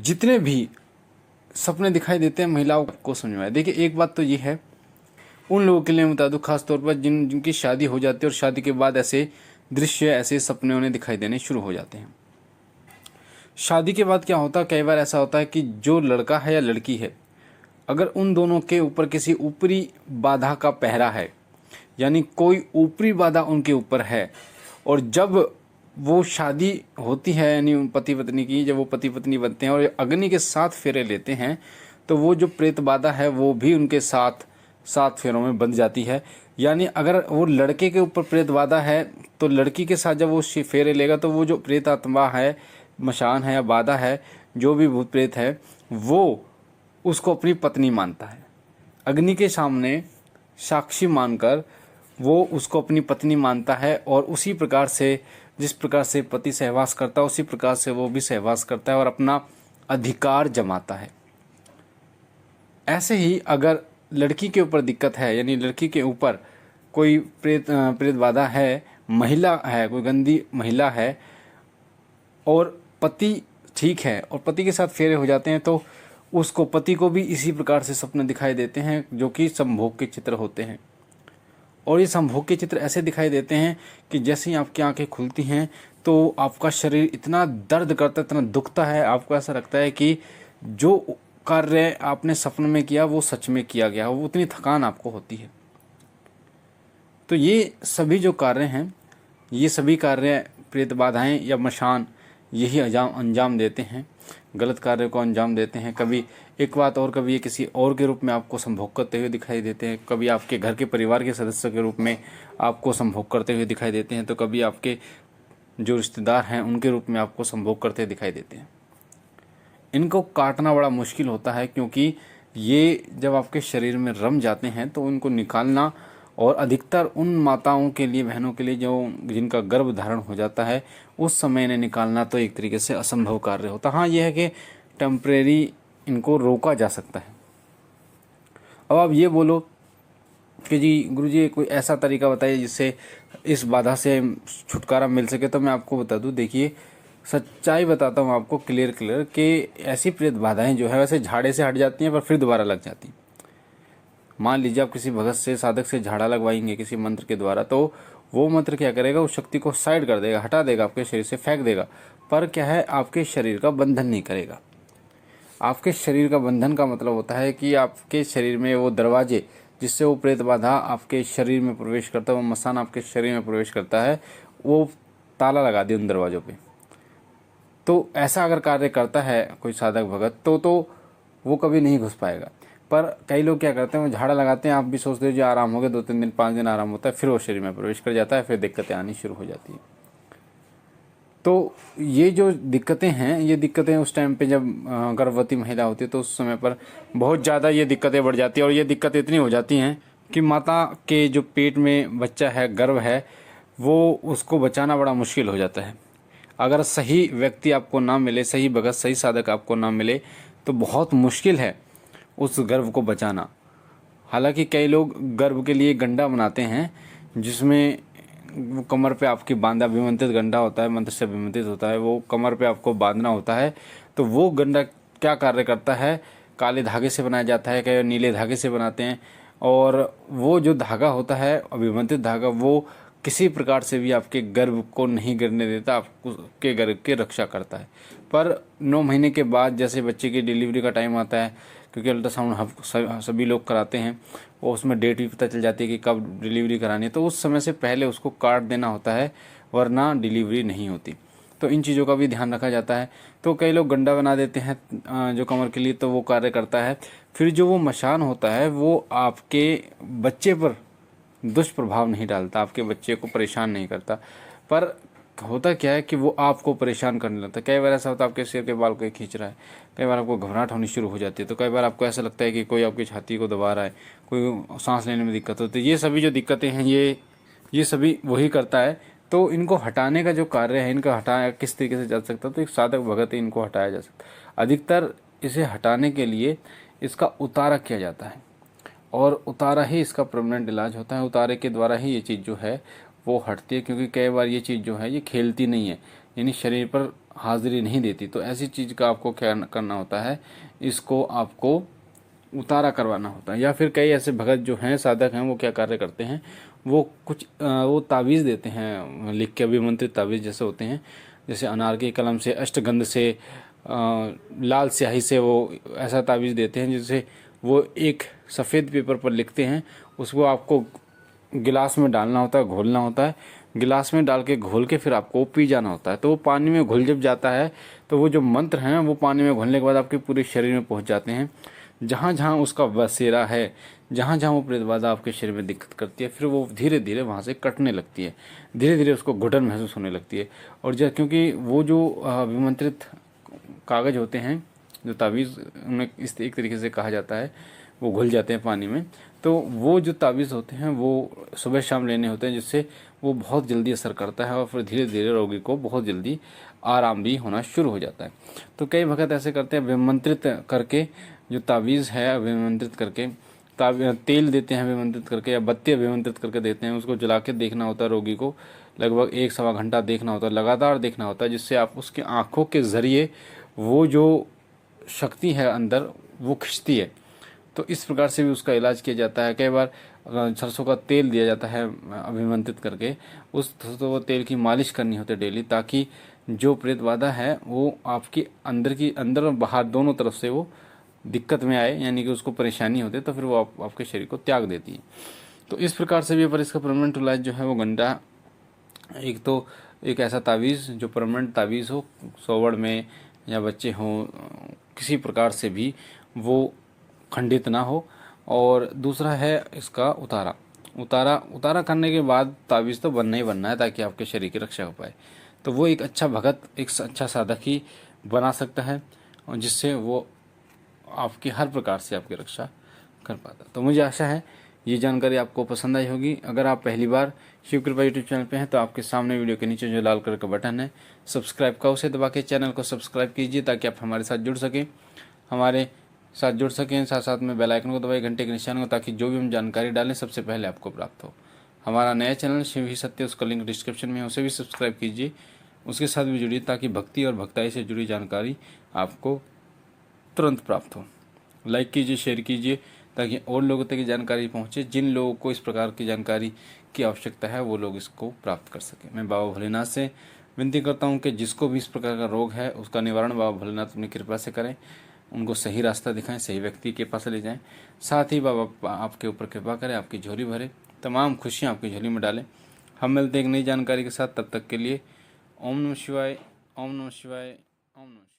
जितने भी सपने दिखाई देते हैं महिलाओं को समझ में आए। देखिए एक बात तो ये है, उन लोगों के लिए बता दूं खास तौर पर जिनकी शादी हो जाती है और शादी के बाद ऐसे दृश्य, ऐसे सपने उन्हें दिखाई देने शुरू हो जाते हैं। शादी के बाद क्या होता है, कई बार ऐसा होता है कि जो लड़का है या लड़की है, अगर उन दोनों के ऊपर किसी ऊपरी बाधा का पहरा है, यानी कोई ऊपरी बाधा उनके ऊपर है, और जब वो शादी होती है यानी पति पत्नी की, जब वो पति पत्नी बनते हैं और अग्नि के साथ फेरे लेते हैं, तो वो जो प्रेत बाधा है वो भी उनके साथ 7 फेरों में बंध जाती है। यानी अगर वो लड़के के ऊपर प्रेत बाधा है तो लड़की के साथ जब वो फेरे लेगा तो वो जो प्रेत आत्मा है, मशान है या बाधा है, जो भी भूत प्रेत है, वो उसको अपनी पत्नी मानता है। अग्नि के सामने साक्षी मानकर वो उसको अपनी पत्नी मानता है, और उसी प्रकार से जिस प्रकार से पति सहवास करता है उसी प्रकार से वो भी सहवास करता है और अपना अधिकार जमाता है। ऐसे ही अगर लड़की के ऊपर दिक्कत है, यानी लड़की के ऊपर कोई प्रेत बाधा है, महिला है, कोई गंदी महिला है, और पति ठीक है और पति के साथ फेरे हो जाते हैं, तो उसको, पति को भी इसी प्रकार से सपने दिखाई देते हैं जो कि संभोग के चित्र होते हैं। और ये संभोग के चित्र ऐसे दिखाई देते हैं कि जैसे ही आपकी आंखें खुलती हैं तो आपका शरीर इतना दर्द करता है, इतना दुखता है, आपको ऐसा लगता है कि जो कार्य आपने सपने में किया वो सच में किया गया, वो उतनी थकान आपको होती है। तो ये सभी जो कार्य हैं, ये सभी कार्य प्रेत बाधाएं या मशान यही अंजाम देते हैं, गलत कार्य को अंजाम देते हैं। कभी एक बात और, कभी ये किसी और के रूप में आपको संभोग करते हुए दिखाई देते हैं, कभी आपके घर के परिवार के सदस्य के रूप में आपको संभोग करते हुए दिखाई देते हैं, तो कभी आपके जो रिश्तेदार हैं उनके रूप में आपको संभोग करते दिखाई देते हैं। इनको काटना बड़ा मुश्किल होता है, क्योंकि ये जब आपके शरीर में रम जाते हैं तो उनको निकालना, और अधिकतर उन माताओं के लिए, बहनों के लिए जो जिनका गर्भ धारण हो जाता है, उस समय इन्हें निकालना तो एक तरीके से असंभव कार्य होता है। हाँ, यह है कि टेम्परेरी इनको रोका जा सकता है। अब आप ये बोलो कि जी गुरुजी कोई ऐसा तरीका बताइए जिससे इस बाधा से छुटकारा मिल सके, तो मैं आपको बता दूं, देखिए सच्चाई बताता हूँ आपको क्लियर कि ऐसी प्रेत बाधाएं जो है वैसे झाड़े से हट जाती हैं पर फिर दोबारा लग जाती हैं। मान लीजिए आप किसी भगत से, साधक से झाड़ा लगवाएंगे किसी मंत्र के द्वारा, तो वो मंत्र क्या करेगा, उस शक्ति को साइड कर देगा, हटा देगा, आपके शरीर से फेंक देगा, पर क्या है, आपके शरीर का बंधन नहीं करेगा। आपके शरीर का बंधन का मतलब होता है कि आपके शरीर में वो दरवाजे जिससे वो प्रेत बाधा आपके शरीर में प्रवेश करता है, वो मसान आपके शरीर में प्रवेश करता है, वो ताला लगा दिए उन दरवाजों पे। तो ऐसा अगर कार्य करता है कोई साधक भगत तो वो कभी नहीं घुस पाएगा। पर कई लोग क्या करते हैं, वो झाड़ा लगाते हैं, आप भी सोचते हो जो आराम हो गया, 2-3 दिन 5 दिन आराम होता है, फिर वो शरीर में प्रवेश कर जाता है, फिर दिक्कतें आनी शुरू हो जाती हैं। तो ये जो दिक्कतें हैं, ये दिक्कतें उस टाइम पे जब गर्भवती महिला होती है तो उस समय पर बहुत ज़्यादा ये दिक्कतें बढ़ जाती हैं, और ये दिक्कतें इतनी हो जाती हैं कि माता के जो पेट में बच्चा है, गर्भ है, वो उसको बचाना बड़ा मुश्किल हो जाता है। अगर सही व्यक्ति आपको ना मिले, सही भगत, सही साधक आपको ना मिले, तो बहुत मुश्किल है उस गर्भ को बचाना। हालांकि कई लोग गर्भ के लिए गंडा बनाते हैं, जिसमें वो कमर पे आपकी बांधा, अभिमंत्रित गंडा होता है, मंत्र से अभिमंत्रित होता है, वो कमर पे आपको बांधना होता है। तो वो गंडा क्या कार्य करता है, काले धागे से बनाया जाता है, कई नीले धागे से बनाते हैं, और वो जो धागा होता है, अभिमंत्रित धागा, वो किसी प्रकार से भी आपके गर्भ को नहीं गिरने देता, आपके गर्भ की रक्षा करता है। पर 9 महीने के बाद जैसे बच्चे की डिलीवरी का टाइम आता है, क्योंकि अल्ट्रासाउंड सभी लोग कराते हैं, और उसमें डेट भी पता चल जाती है कि कब डिलीवरी करानी है, तो उस समय से पहले उसको काट देना होता है, वरना डिलीवरी नहीं होती। तो इन चीज़ों का भी ध्यान रखा जाता है। तो कई लोग गंडा बना देते हैं जो कमर के लिए, तो वो कार्य करता है। फिर जो वो मशान होता है वो आपके बच्चे पर दुष्प्रभाव नहीं डालता, आपके बच्चे को परेशान नहीं करता, पर होता क्या है कि वो आपको परेशान करने लगता है। कई बार ऐसा होता है आपके सिर के बाल कोई खींच रहा है, कई बार आपको घबराहट होनी शुरू हो जाती है, तो कई बार आपको ऐसा लगता है कि कोई आपकी छाती को दबा रहा है, कोई सांस लेने में दिक्कत होती है। ये सभी जो दिक्कतें हैं ये सभी वही करता है। तो इनको हटाने का जो कार्य है, इनका हटाया किस तरीके से जा सकता है, तो एक साधक भगत ही इनको हटाया जा सकता है। अधिकतर इसे हटाने के लिए इसका उतारा किया जाता है, और उतारा ही इसका परमानेंट इलाज होता है। उतारे के द्वारा ही ये चीज़ जो है वो हटती है, क्योंकि कई बार ये चीज़ जो है ये खेलती नहीं है, यानी शरीर पर हाजिरी नहीं देती। तो ऐसी चीज़ का आपको क्या करना होता है, इसको आपको उतारा करवाना होता है। या फिर कई ऐसे भगत जो हैं, साधक हैं, वो क्या कार्य करते हैं, वो कुछ वो तावीज़ देते हैं लिख के, अभिमंत्रित तावीज़ जैसे होते हैं, जैसे अनार की कलम से, अष्टगंध से, लाल स्याही से वो ऐसा तावीज़ देते हैं जिससे वो एक सफ़ेद पेपर पर लिखते हैं, उसको आपको गिलास में डालना होता है, घोलना होता है, गिलास में डाल के घोल के फिर आपको पी जाना होता है। तो वो पानी में घुल जब जाता है तो वो जो मंत्र हैं वो पानी में घुलने के बाद आपके पूरे शरीर में पहुंच जाते हैं। जहाँ जहाँ उसका बसेरा है, जहाँ जहाँ वो प्रेत बाधा आपके शरीर में दिक्कत करती है, फिर वो धीरे धीरे वहाँ से कटने लगती है, धीरे धीरे उसको घुटन महसूस होने लगती है। और जब क्योंकि वो जो अभिमंत्रित कागज़ होते हैं, जो तावीज़, उन्हें इस एक तरीके से कहा जाता है, वो घुल जाते हैं पानी में, तो वो जो तावीज़ होते हैं वो सुबह शाम लेने होते हैं, जिससे वो बहुत जल्दी असर करता है और फिर धीरे धीरे रोगी को बहुत जल्दी आराम भी होना शुरू हो जाता है। तो कई भगत ऐसे करते हैं, अभिमंत्रित करके जो तावीज़ है, अभिमंत्रित करके तेल देते हैं, अभिमंत्रित करके, या बत्ती अभिमंत्रित करके देते हैं। उसको जला के देखना होता है रोगी को, लगभग 1-1.25 घंटा देखना होता है, लगातार देखना होता है, जिससे आप उसकी आँखों के ज़रिए वो जो शक्ति है अंदर वो खिंचती है। तो इस प्रकार से भी उसका इलाज किया जाता है। कई बार सरसों का तेल दिया जाता है अभिमंत्रित करके, उस सरसों वो तेल की मालिश करनी होती है डेली, ताकि जो प्रेत बाधा है वो आपकी अंदर और बाहर दोनों तरफ से वो दिक्कत में आए, यानी कि उसको परेशानी होती है, तो फिर वो आपके शरीर को त्याग देती है। तो इस प्रकार से भी, पर इसका परमानेंट इलाज जो है वो गंडा, एक तो एक ऐसा तावीज़ जो परमानेंट तावीज़ हो, सोवड़ में या बच्चे हों, किसी प्रकार से भी वो खंडित ना हो। और दूसरा है इसका उतारा करने के बाद तावीज़ तो बनना ही बनना है, ताकि आपके शरीर की रक्षा हो पाए। तो वो एक अच्छा भगत, एक अच्छा साधक ही बना सकता है, और जिससे वो आपकी हर प्रकार से आपकी रक्षा कर पाता। तो मुझे आशा है ये जानकारी आपको पसंद आई होगी। अगर आप पहली बार शिव कृपा यूट्यूब चैनल पे हैं तो आपके सामने वीडियो के नीचे जो लाल कलर का बटन है सब्सक्राइब का, उसे दबा के चैनल को सब्सक्राइब कीजिए, ताकि आप हमारे साथ जुड़ सकें, साथ साथ में बेल आइकन को दबाइए, घंटे के निशान को, ताकि जो भी हम जानकारी डालें सबसे पहले आपको प्राप्त हो। हमारा नया चैनल शिव ही सत्य, उसका लिंक डिस्क्रिप्शन में है, उसे भी सब्सक्राइब कीजिए, उसके साथ भी जुड़िए, ताकि भक्ति और भक्ताई से जुड़ी जानकारी आपको तुरंत प्राप्त हो। लाइक कीजिए, शेयर कीजिए, ताकि और लोगों तक ये जानकारी पहुंचे। जिन लोगों को इस प्रकार की जानकारी की आवश्यकता है वो लोग इसको प्राप्त कर सकें। मैं बाबा भोलेनाथ से विनती करता हूं कि जिसको भी इस प्रकार का रोग है उसका निवारण बाबा भोलेनाथ अपनी कृपा से करें, उनको सही रास्ता दिखाएं, सही व्यक्ति के पास ले जाएं। साथ ही बाबा आपके ऊपर कृपा करें, आपकी झोली भरे, तमाम खुशियाँ आपकी झोली में डालें। हम मिलते हैं एक नई जानकारी के साथ, तब तक के लिए ओम नमः शिवाय, ओम नमः शिवाय, ओम नमः शिवाय।